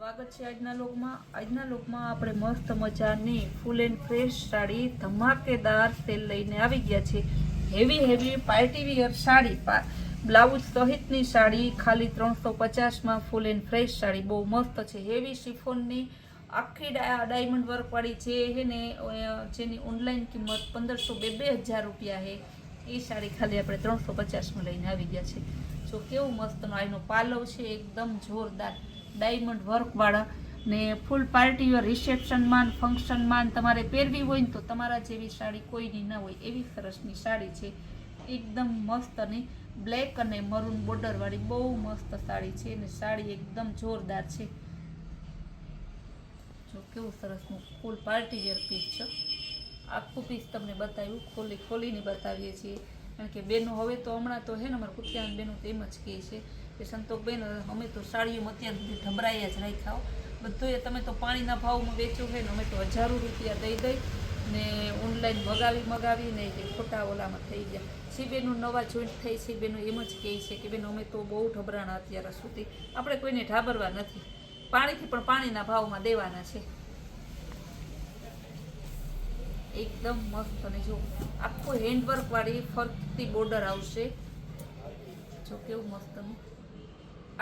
સ્વાગત છે આજના લોકમાં આપણે મસ્ત મજાની ફૂલ એન્ડ ફ્રેશ સાડી ધમાકેદાર સેલ લઈને આવી ગયા છે। Heavy party wear sari blouse સહિતની સાડી ખાલી 350 માં ફૂલ એન્ડ ફ્રેશ સાડી બહુ મસ્ત છે। હેવી શિફોનની આખી ડાયમંડ વર્ક વાળી છે ને જેની ઓનલાઈન કિંમત 1500-2000 રૂપિયા છે। એ સાડી ખાલી આપણે 350 માં લઈને આવી ગયા છે। જો કેવું મસ્તનો આનો પાલવ છે એકદમ જોરદાર ડાયમંડ વર્ક વાળા ને ફૂલ પાર્ટી વેર રિસેપ્શનમાં ફંક્શનમાં તમારે પહેરવી હોય ને તો તમારા જેવી સાડી કોઈની ના હોય એવી સરસની સાડી છે। એકદમ મસ્ત અને બ્લેક અને મરૂન બોર્ડર વાળી બહુ મસ્ત સાડી છે અને સાડી એકદમ જોરદાર છે। જો કેવું સરસનું ફૂલ પાર્ટી વેર પીસ છે। આખું પીસ તમને બતાવ્યું ખોલીને બતાવીએ છીએ કારણ કે બેનો હવે તો હમણાં તો હે ને અમારા કુતિયાન બેનો તો એમ જ કહે છે કે સંતોષબેન અમે તો સાડીઓમાં અત્યાર સુધી ઢબરાયા જ રાખ્યા બધું એ તમે તો પાણીના ભાવમાં વેચ્યું હોય ને અમે તો હજારો રૂપિયા દઈ ને ઓનલાઈન મગાવીને કે ખોટા ઓલામાં થઈ ગયા છે। બેનું નવા જોઈન્ટ થઈ છે બેનો એમ જ કહે છે કે બેન અમે તો બહુ ઢબરાણા અત્યાર સુધી આપણે કોઈને ઢાબરવા નથી પાણીથી પણ પાણીના ભાવમાં દેવાના છે। એકદમ મસ્ત અને જો આખું હેન્ડવર્ક વાળી ફરતી બોર્ડર આવશે। જો કેવું મસ્તનું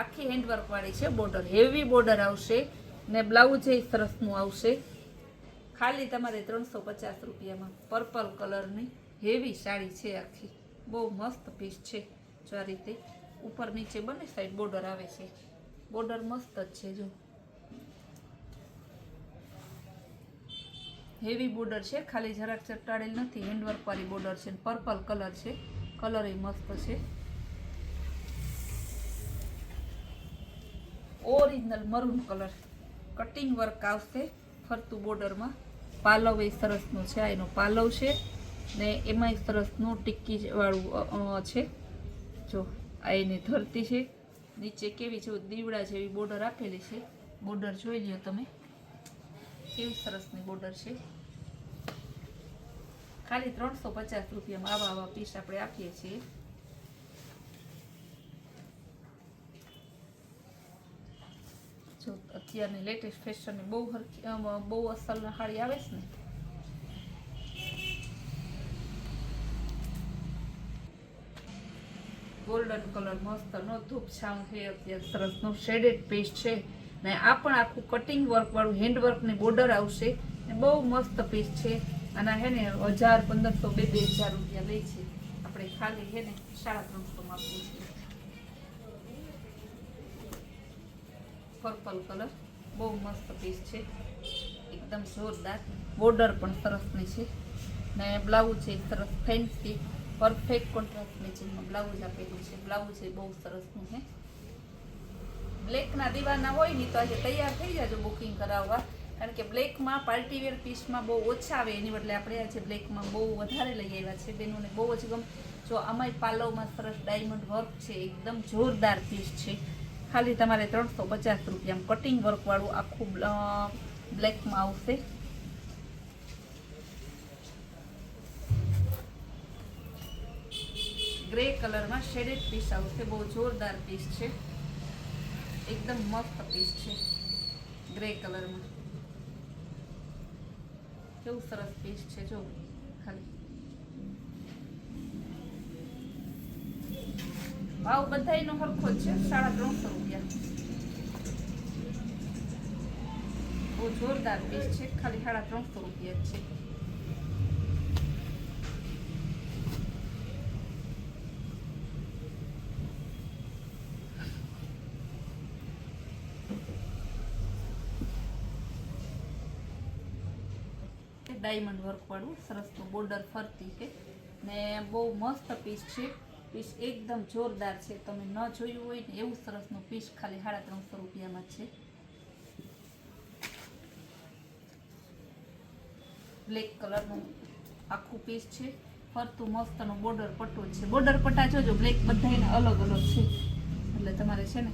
આખી હેન્ડવર્ક વાળી છે બોર્ડર હેવી બોર્ડર આવશે ને બ્લાઉઝ એ સરસનું આવશે। ખાલી તમારે 350 રૂપિયામાં પર્પલ કલરની હેવી સાડી છે આખી બહુ મસ્ત પીસ છે। જો આ રીતે ઉપર નીચે બંને સાઈડ બોર્ડર આવે છે બોર્ડર મસ્ત જ છે। જો હેવી બોર્ડર છે ખાલી જરાક ચટાડેલ નથી હેન્ડવર્ક વાળી બોર્ડર છે પર્પલ કલર છે કલર એ મસ્ત છે। Original maroon colour cutting work આવશે ફરતું બોર્ડરમાં પાલવ એ સરસનું છે એનો પાલવ છે ને એમાંય સરસનું ટિક્કી વાળું છે। જો આ એની ધરતી છે નીચે કેવી છે દીવડા જેવી બોર્ડર આપેલી છે બોર્ડર જોઈ લ્યો તમે કેવી સરસની બોર્ડર છે। ખાલી 350 રૂપિયામાં આવા પીસ આપણે આપીએ છીએ। જો અત્યારની લેટેસ્ટ ફેશનની બહુ અસલ સાડી આવે છે ને ગોલ્ડન કલર મસ્ત નો ધૂપ છાંવ છે અત્યારે સરસનો શેડેડ પીસ છે ને આ પણ આખું કટિંગ વર્ક વાળું હેન્ડ વર્ક ની બોર્ડર આવશે ને બહુ મસ્ત પીસ છે। આના હે ને 1500-2000 રૂપિયા લે છે આપણે ખાલી હે ને 350 માં આપીએ છીએ। પર્પલ કલર બહુ મસ્ત પીસ છે એકદમ જોરદાર બોર્ડર પણ સરસની છે ને બ્લાઉઝ છે સરસ ફેન્સી પરફેક્ટ કોન્ટ્રાસ્ટની જેમાં બ્લાઉઝ આપેલું છે બ્લાઉઝ એ બહુ સરસનું છે। બ્લેકના દીવાના હોય ને તો આજે તૈયાર થઈ જાજો બુકિંગ કરાવવા કારણ કે બ્લેકમાં પાર્ટીવેર પીસમાં બહુ ઓછા આવે એની બદલે આપણે આજે બ્લેકમાં બહુ વધારે લઈ આવ્યા છે બેનોને બહુ જ ગમ। જો આમાંય પાલવમાં સરસ ડાયમંડ વર્ક છે એકદમ જોરદાર પીસ છે ખાલી તમારે 350 રૂપિયામાં કટિંગ વર્ક વાળું આખું બ્લેકમાં આવશે। ગ્રે કલરમાં શેડેડ પીસ આવશે બહુ જોરદાર પીસ છે એકદમ મસ્ત પીસ છે ગ્રે કલરમાં કેવું સરસ પીસ છે। જો ખાલી ભાવ બધાયનો સરખો જ છે 350 રૂપિયા બહુ જોરદાર પીસ છે ખાલી 350 રૂપિયા જ છે। ડાયમંડ વર્ક વાળું સરસનું બોર્ડર ફરતી છે ને બહુ મસ્ત પીસ છે પીસ એકદમ જોરદાર છે તમે ન જોયું હોય ને એવું સરસનું પીસ ખાલી 350 રૂપિયામાં છે। બ્લેક કલરનું આખું પીસ છે ફરતું મસ્તનું બોર્ડર પટ્ટો છે બોર્ડર પટ્ટા જોજો બ્લેક બધાને અલગ છે એટલે તમારે છે ને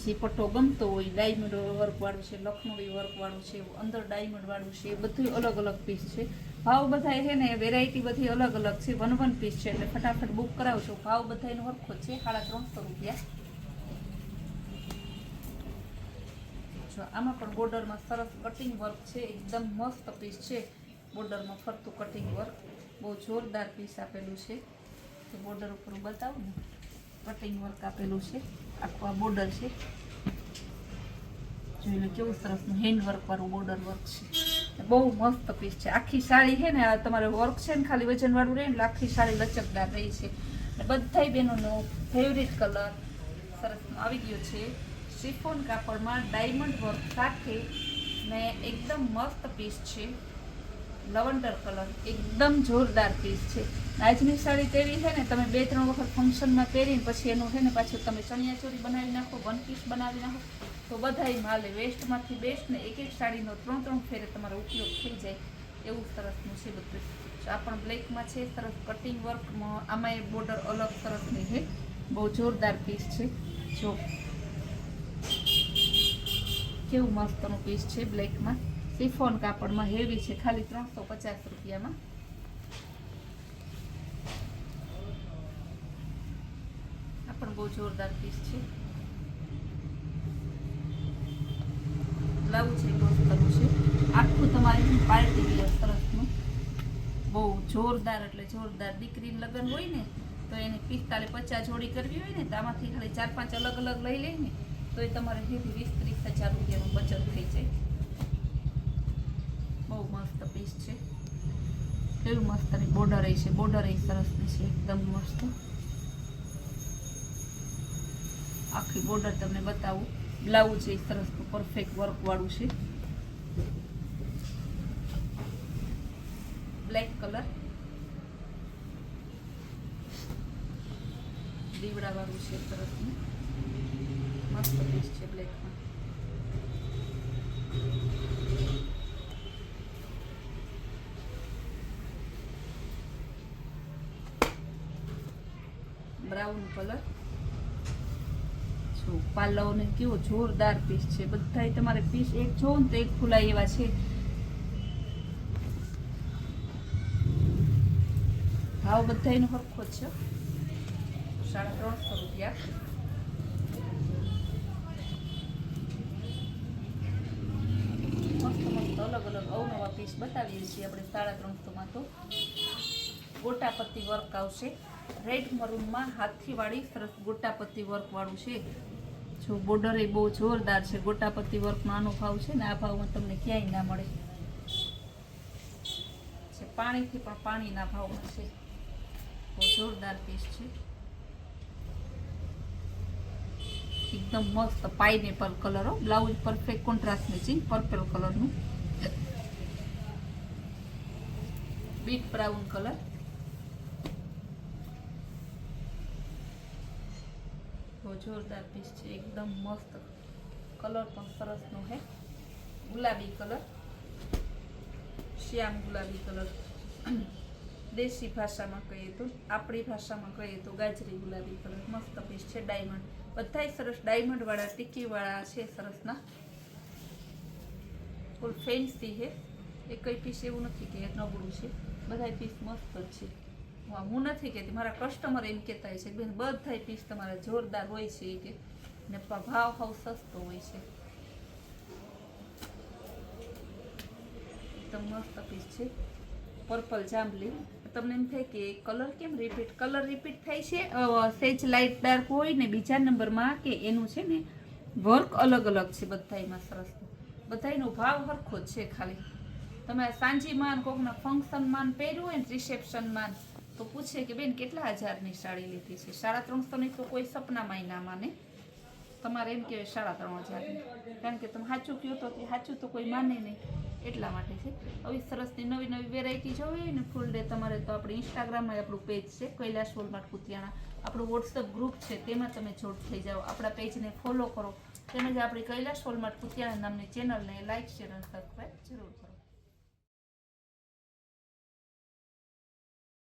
જે પટ્ટો ગમતો હોય ડાયમંડ વર્ક વાળું છે લખનવી વર્ક વાળું છે અંદર ડાયમંડ વાળું છે બધું અલગ પીસ છે। ભાવ બધા છે ને વેરાયટી બધી અલગ છે 1 પીસ છે એટલે ફટાફટ બુક કરાવશો ભાવ બધાનો સરખો છે 350 રૂપિયા। જો આમાં પણ બોર્ડરમાં સરસ કટિંગ વર્ક છે, એકદમ મસ્ત પીસ છે. બોર્ડરમાં ફરતું કટિંગ વર્ક, બહુ જોરદાર પીસ આપેલું છે. તો બોર્ડર ઉપર બતાવું ને, કટિંગ વર્ક આપેલું છે. આખું આ બોર્ડર છે, જોઈ લો કેવું સરસનું હેન્ડ વર્ક વાળું બોર્ડર વર્ક છે. બહુ મસ્ત પીસ છે. આખી સાડી છે ને, આ તમારે વર્ક છે ને ખાલી વજન વાળું રહે એટલે આખી સાડી લચકદાર રહી છે. બધાય બહેનોનો ફેવરિટ કલર સરસનો આવી ગયો છે. શિફોન કાપડમાં ડાયમંડ વર્ક સાથે ને એકદમ મસ્ત પીસ છે. લવંડર કલર, એકદમ જોરદાર પીસ છે. આજની સાડી તેવી છે ને, તમે 2-3 વખત ફંક્શનમાં પહેરીને પછી એનું છે ને પાછું તમે ચણિયાચોળી બનાવી નાખો, વન પીસ બનાવી નાખો તો બધાય માલે. વેસ્ટમાંથી બેસ્ટ ને એક સાડીનો 3 ફેરે તમારો ઉપયોગ થઈ જાય એવું સરસનું છે બધું. આ પણ બ્લેકમાં છે, સરસ કટિંગ વર્કમાં. આમાં એ બોર્ડર અલગ સરસની છે, બહુ જોરદાર પીસ છે. જો કેવું મસ્તનું પીસ છે બ્લેકમાં, શિફોન કાપડમાં હેવી છે, ખાલી 350 રૂપિયામાં. આ પણ બહુ જોરદાર પીસ છે. બ્લાઉઝ છે મસ્તનું છે, આખું તમારે પાર્ટી વિયર સરસનું, બહુ જોરદાર એટલે જોરદાર. દીકરીનું લગ્ન હોય ને તો એને 45-50 જોડી કરવી હોય ને તો આમાંથી ખાલી 4-5 અલગ અલગ લઈ લે ને તો એ તમારે હેવી 20-30 હજાર રૂપિયાનું બચત થઈ જાય. બહુ મસ્ત પીસ છે. કેવું મસ્ત બોર્ડર છે, બોર્ડર સરસની છે, એકદમ મસ્ત. આખી બોર્ડર તમને બતાવું. બ્લાઉઝ એ સરસનું પરફેક્ટ વર્ક વાળું છે. બ્લેક કલર, દીવડા વાળું છે સરસનું, મસ્ત પીસ છે બ્લેકમાં. બ્રાઉન કલર, જો પાલવ ને કેવો જોરદાર પીસ છે. બધાય તમારે પીસ એક જોવો ને તો એક ખુલાય એવા છે. ભાવ બધાયનો સરખો જ છે, 350 રૂપિયા. મસ્ત મસ્ત અલગ અલગ અવનવા પીસ બતાવીએ છીએ આપણે 350માં. તો ગોટાપત્તી વર્ક આવશે, રેડ મરૂનમાં હાથીવાળી સરસ ગોટાપત્તી વર્ક વાળું છે. જો બોર્ડર એ બહુ જોરદાર છે. ગોટાપત્તી વર્કનો આનો ભાવ છે ને, આ ભાવમાં તમને ક્યાંય ના મળે. પાણીથી પણ પાણીના ભાવમાં છે. બહુ જોરદાર પીસ છે, એકદમ મસ્ત pineapple colour. Blouse perfect contrast matching purple કલરનું. બીટ બ્રાઉન કલર, બહુ જોરદાર પીસ છે, એકદમ મસ્ત. કલર પણ સરસનો છે. ગુલાબી કલર, શ્યામ ગુલાબી કલર. દેશી ભાષામાં કહીએ તો, આપણી ભાષામાં કહીએ તો ગાજરી ગુલાબી કલર. મસ્ત પીસ છે. ડાયમંડ, બધાય સરસ ડાયમંડ વાળા ટીકી વાળા છે સરસના. ફૂલ ફેન્સી છે. એ કઈ પીસ એવું નથી કે નબળું છે, બધાય પીસ મસ્ત જ છે. હું નથી કહેતી, મારા કસ્ટમર એમ કહેતા હોય છે બેન બધાય પીસ તમારા જોરદાર હોય છે કે ને ભાવ હાવ સસ્તો હોય છે. એકદમ મસ્ત પીસ છે. પર્પલ જાંબલી. તમને એમ થાય કે કલર કેમ રિપીટ, કલર રિપીટ થાય છે. સેજ લાઇટ ડાર્ક હોય ને બીજા નંબરમાં કે એનું છે ને વર્ક અલગ અલગ છે બધાયમાં સરસ. બધાયનો ભાવ સરખો જ છે. ખાલી તમે સાંજીમાં કોકના ફંક્શનમાં પહેર્યું હોય ને રિસેપ્શનમાં તો પૂછે કે બેન કેટલા હજારની સાડી લીધી છે, 350ની તો કોઈ સપનામાંય ના માને. તમારે એમ કહેવાય 3,500ની, કારણ કે તમે સાચું કહો તો સાચું તો કોઈ માને નહીં, એટલા માટે છે. આવી સરસની નવી નવી વેરાયટી જોવી હોય ને ફૂલ ડે તમારે તો આપણે ઇન્સ્ટાગ્રામમાં આપણું પેજ છે કૈલાશ વોલમાર્ટ કુતિયાણા. આપણું વોટ્સઅપ ગ્રુપ છે તેમાં તમે જોડ થઈ જાઓ. આપણા પેજને ફોલો કરો, તેમજ આપણી કૈલાશ વોલમાર્ટ કુતિયાણા નામની ચેનલને લાઇક શેર અને સબસ્ક્રાઈબ જરૂર કરો.